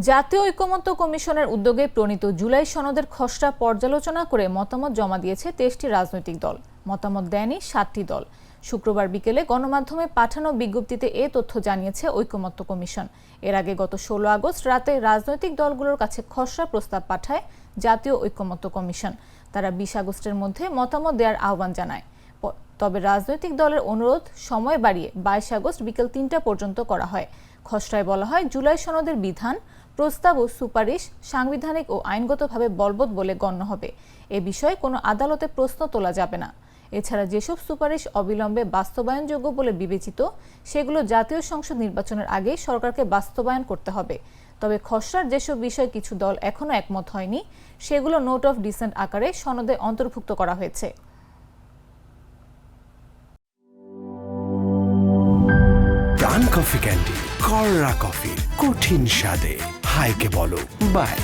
জাতীয় ঐকমত্য কমিশনের উদ্যোগে প্রণীত জুলাই সনদের খসড়া পর্যালোচনা করে মতামত জমা দিয়েছে ২৩টি রাজনৈতিক দল। মতামত দেয়নি ৭টি দল। শুক্রবার বিকেলে গণমাধ্যমে পাঠানো বিজ্ঞপ্তিতে এ তথ্য জানিয়েছে ঐকমত্য কমিশন। এর আগে গত ১৬ আগস্ট রাতে রাজনৈতিক দলগুলোর কাছে খসড়া প্রস্তাব পাঠায় জাতীয় ঐকমত্য কমিশন। তারা ২০ আগস্টের মধ্যে মতামত দেওয়ার আহ্বান জানায়। তবে রাজনৈতিক দলের অনুরোধ সময় বাড়িয়ে ২২ আগস্ট বিকেল ৩টা পর্যন্ত করা হয়। খসড়ায় বলা হয়, জুলাই সনদের বিধান, প্রস্তাব ও সুপারিশ সাংবিধানিক ও আইনগতভাবে বলবৎ বলে গণ্য হবে। এ বিষয়ে কোনো আদালতে প্রশ্ন তোলা যাবে না। এছাড়া যেসব সুপারিশ অবিলম্বে বাস্তবায়নযোগ্য বলে বিবেচিত, সেগুলো জাতীয় সংসদ নির্বাচনের আগে সরকারকে বাস্তবায়ন করতে হবে। তবে খসড়ার যেসব বিষয়ে কিছু দল এখনো একমত হয়নি, সেগুলো নোট অফ ডিসেন্ট আকারে সনদে অন্তর্ভুক্ত করা হয়েছে। প্রাণ কফি ক্যান্ডি, কররা কফি, কঠিন স্বাদে, হাইকে বলো বাই।